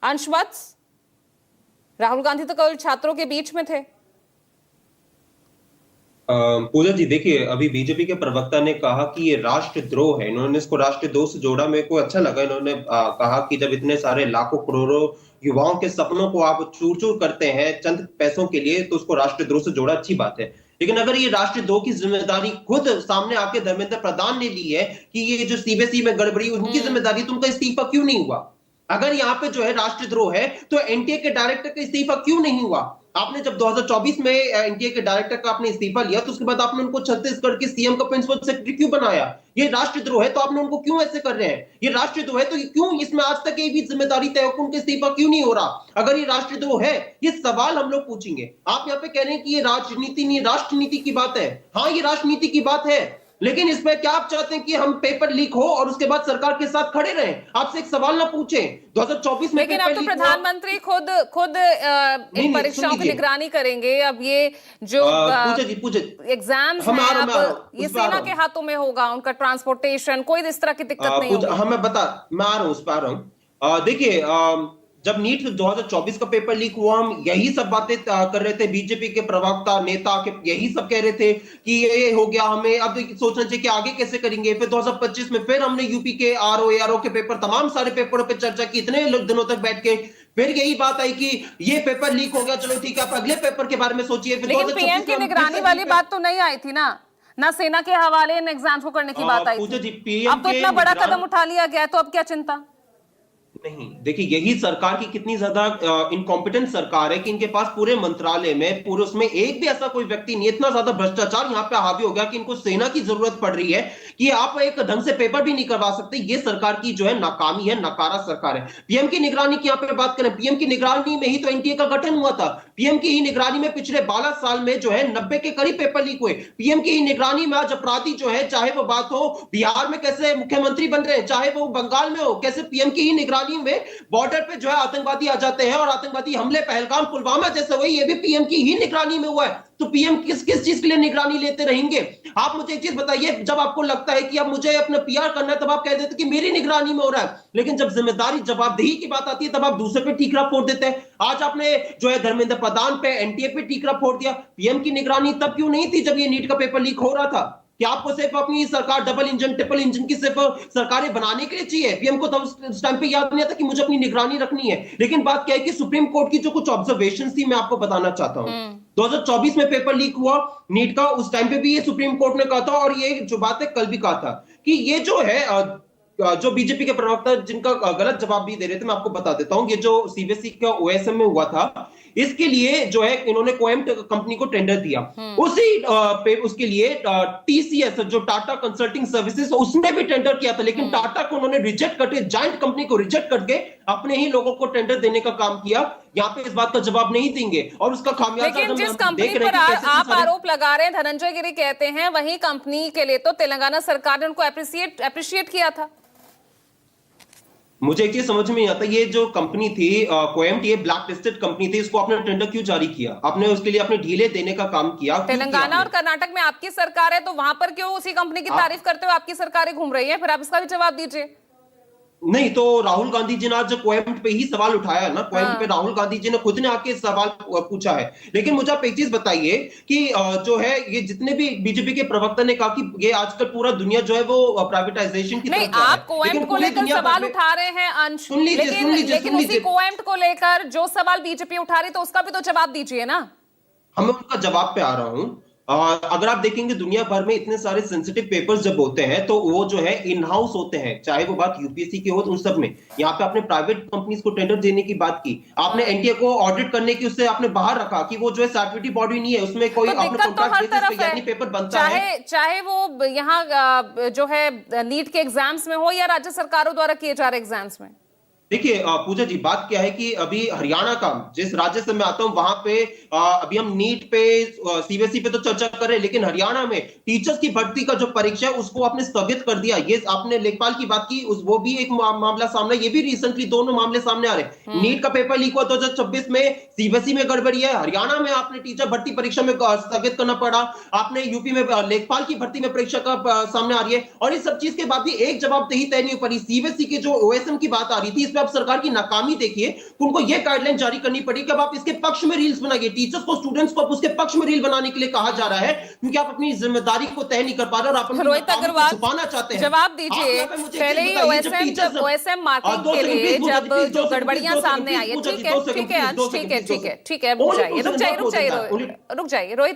अंशवत्स, राहुल गांधी तो कल छात्रों के बीच में थे। पूजा जी देखिए, अभी बीजेपी के प्रवक्ता ने कहा कि ये राष्ट्रद्रोह है। इन्होंने इसको राष्ट्रद्रोह से जोड़ा, मेरे को अच्छा लगा। इन्होंने कहा कि जब इतने सारे लाखों करोड़ों युवाओं के सपनों को आप चूर चूर करते हैं चंद पैसों के लिए, तो उसको राष्ट्रद्रोह से जोड़ा, अच्छी बात है। लेकिन अगर ये राष्ट्रद्रोह की जिम्मेदारी खुद सामने आके धर्मेंद्र प्रधान ने ली है कि ये जो सीबीएसई में गड़बड़ी, उनकी जिम्मेदारी, तो उनका इस्तीफा क्यों नहीं हुआ? अगर यहाँ पे जो है राष्ट्रद्रोह है, तो एनटीए के डायरेक्टर का इस्तीफा क्यों नहीं हुआ? आपने जब 2024 में एनटीए के डायरेक्टर का आपने इस्तीफा लिया, तो उसके बाद आपने उनको छत्तीसगढ़ के सीएम का प्रिंसिपल सेक्रेटरी क्यों बनाया? ये राष्ट्रद्रोह है, तो आपने उनको क्यों ऐसे कर रहे हैं? ये राष्ट्रद्रोह है, तो क्यों इसमें आज तक ये भी जिम्मेदारी तय हो, उनका इस्तीफा क्यों नहीं हो रहा? अगर ये राष्ट्रद्रोह है, ये सवाल हम लोग पूछेंगे। आप यहाँ पे कह रहे हैं कि ये राजनीति नहीं, राष्ट्रनीति की बात है। हाँ, ये राजनीति की बात है, लेकिन इसमें क्या आप चाहते हैं कि हम पेपर लीक हो और उसके बाद सरकार के साथ खड़े रहें? आपसे एक सवाल ना पूछें 2024 में? लेकिन अब तो प्रधानमंत्री खुद इन परीक्षाओं की निगरानी करेंगे। अब ये जो एग्जाम्स हैं, अब ये सेना के हाथों में होगा, उनका ट्रांसपोर्टेशन, कोई इस तरह की दिक्कत नहीं होगी। हाँ, मैं आ रहा हूँ, उस पर आ रहा हूँ। देखिए, जब नीट 2024 का पेपर लीक हुआ, हम यही सब बातें कर रहे थे। बीजेपी के प्रवक्ता नेता के यही सब कह रहे थे कि ये हो गया, हमें अब सोचना चाहिए कि आगे कैसे करेंगे। फिर 2025 में फिर हमने यूपी के आरओ के पेपर, तमाम सारे पेपरों पे चर्चा की, इतने दिनों तक बैठ के। फिर यही बात आई कि ये पेपर लीक हो गया, चलो ठीक है, आप अगले पेपर के बारे में सोचिए। लेकिन पीएम की निगरानी वाली बात तो नहीं आई थी ना सेना के हवाले इन एग्जाम्स को करने की बात आई थी। अब तो इतना बड़ा कदम उठा लिया गया, तो अब क्या चिंता? नहीं, देखिए, यही सरकार की कितनी ज्यादा इनकॉम्पिटेंट सरकार है कि इनके पास पूरे मंत्रालय में, पूरे उसमें एक भी ऐसा कोई व्यक्ति नहीं है। इतना ज्यादा भ्रष्टाचार यहाँ पे हावी हो गया कि इनको सेना की जरूरत पड़ रही है कि आप एक ढंग से पेपर भी नहीं करवा सकते। ये सरकार की जो है नाकामी है, नकारा सरकार है। पीएम की निगरानी की यहाँ पे बात करें, पीएम की निगरानी में ही तो एनटीए का गठन हुआ था। पीएम की ही निगरानी में पिछले 12 साल में जो है 90 के करीब पेपर लीक हुए। पीएम की ही निगरानी में आज अपराधी जो है, चाहे वो बात हो बिहार में कैसे मुख्यमंत्री बन रहे हैं, चाहे वो बंगाल में हो, कैसे पीएम की ही निगरानी में बॉर्डर पे जो है आतंकवादी आ जाते हैं और आतंकवादी हमले पहलगाम पुलवामा जैसे हुए, ये भी पीएम की ही निगरानी में हुआ है। तो पीएम किस किस चीज के लिए निगरानी लेते रहेंगे? आप मुझे एक चीज बताइए, जब आपको लगता है कि अब मुझे अपना पीआर करना है, तब आप कह देते कि मेरी निगरानी में हो रहा है। लेकिन जब जिम्मेदारी, जवाबदेही की बात आती है, तब आप दूसरे पे ठीकरा फोड़ देते हैं। आज आपने जो है धर्मेंद्र प्रधान पे, एनटीए पे ठीकरा फोड़ दिया। पीएम की निगरानी तब क्यों नहीं थी जब ये नीट का पेपर लीक हो रहा था? कि आपको सिर्फ अपनी सरकार डबल इंजन, ट्रिपल इंजन की सिर्फ सरकारें बनाने के लिए चाहिए? पीएम को तब उस टाइम पे याद नहीं आता कि मुझे अपनी निगरानी रखनी है। लेकिन बात क्या है कि सुप्रीम कोर्ट की जो कुछ ऑब्जर्वेशन थी, मैं आपको बताना चाहता हूं। 2024 में पेपर लीक हुआ नीट का, उस टाइम पे भी ये सुप्रीम कोर्ट ने कहा था, और ये जो बात है कल भी कहा था, कि ये जो है जो बीजेपी के प्रवक्ता जिनका गलत जवाब भी दे रहे थे, मैं आपको बता देता हूं। ये जो सीबीएसई का ओएसएम में हुआ था, इसके लिए जो है इन्होंने कोएम्ट कंपनी को टेंडर दिया। उसके लिए टीसीएस, जो टाटा कंसल्टिंग सर्विसेज, उसने भी टेंडर किया था। लेकिन टाटा को उन्होंने रिजेक्ट करके, जायंट कंपनी को रिजेक्ट करके अपने ही लोगों को टेंडर देने का काम किया। यहाँ पे इस बात का जवाब नहीं देंगे, और उसका खामियाजा लेकिन जिस कंपनी पर आप आरोप लगा रहे हैं, धनंजय गिरी कहते हैं, वही कंपनी के लिए तो तेलंगाना सरकार ने उनको अप्रिशिएट किया था। मुझे एक चीज समझ में नहीं आता, ये जो कंपनी थी कोएम्ट, ये ब्लैक लिस्टेड कंपनी थी, इसको आपने टेंडर क्यों जारी किया? आपने उसके लिए अपने ढीले देने का काम किया। तेलंगाना और कर्नाटक में आपकी सरकार है, तो वहां पर क्यों उसी कंपनी की तारीफ करते हुए आपकी सरकारें घूम रही है? फिर आप इसका भी जवाब दीजिए। नहीं, तो राहुल गांधी जी ने आज कोएम्ट पे ही सवाल उठाया ना, कोएम्ट पे राहुल गांधी जी ने खुद ने आके सवाल पूछा है। लेकिन मुझे आप एक चीज बताइए कि जो है, ये जितने भी बीजेपी के प्रवक्ता ने कहा कि ये आजकल पूरा दुनिया जो है वो प्राइवेटाइजेशन की तरफ जा रहा है। आप कोएम्ट को लेकर सवाल उठा रहे हैं अंश, लेकिन उसी कोएम्ट को लेकर जो सवाल बीजेपी उठा रही, तो उसका भी तो जवाब दीजिए ना। हमें उनका जवाब पे आ रहा हूं। अगर आप देखेंगे दुनिया भर में इतने सारे सेंसिटिव पेपर्स जब होते हैं, तो वो जो है इन हाउस होते हैं, चाहे वो बात यूपीएससी की हो, तो उन सब में। यहाँ पे आपने प्राइवेट कंपनीज को टेंडर देने की बात की, आपने एनटीए को ऑडिट करने की, उससे आपने बाहर रखा कि वो जो है स्टैट्यूटरी बॉडी नहीं है, उसमें कोई आपने कॉन्ट्रैक्ट बेसिस पे पेपर बनता है, चाहे वो यहाँ जो है नीट के एग्जाम्स में हो या राज्य सरकारों द्वारा किए जा रहे एग्जाम्स में। देखिए पूजा जी, बात क्या है कि अभी हरियाणा का, जिस राज्य से मैं आता हूं, वहां पे अभी हम नीट पे, सीबीएसई पे तो चर्चा कर रहे हैं, लेकिन हरियाणा में टीचर्स की भर्ती का जो परीक्षा है उसको आपने स्थगित कर दिया। ये आपने लेखपाल की बात की, वो भी एक मामला सामने, ये भी रिसेंटली दोनों मामले सामने आ रहे हैं। नीट का पेपर लीक हुआ 2026 में, सीबीएसई में गड़बड़ी है, हरियाणा में आपने टीचर भर्ती परीक्षा में स्थगित करना पड़ा, आपने यूपी में लेखपाल की भर्ती में परीक्षा का सामने आ रही है। और इस सब चीज के बाद भी एक जवाबदेही तय नहीं हो पाई। सीबीएसई की जो ओएसएम की बात आ रही थी, इस पे आप सरकार की नाकामी देखिए, उनको ये गाइडलाइन जारी करनी पड़ी कि अब आप इसके पक्ष में रील्स बनाइए। टीचर्स को, स्टूडेंट्स को उसके पक्ष में रील बनाने के लिए कहा जा रहा है, क्योंकि आप अपनी जिम्मेदारी को तय नहीं कर पा रहे और आप अपनी रोहित नाकामी को अग्रवाल छुपाना चाहते हैं। जवाब दीजिए, पहले ही ओएसएम मार्किंग के लिए जब जो गड़बड़ियां सामने आई है, ठीक है, ठीक है, ठीक है, ठीक है, ठीक है, रुक जाइए रोहित।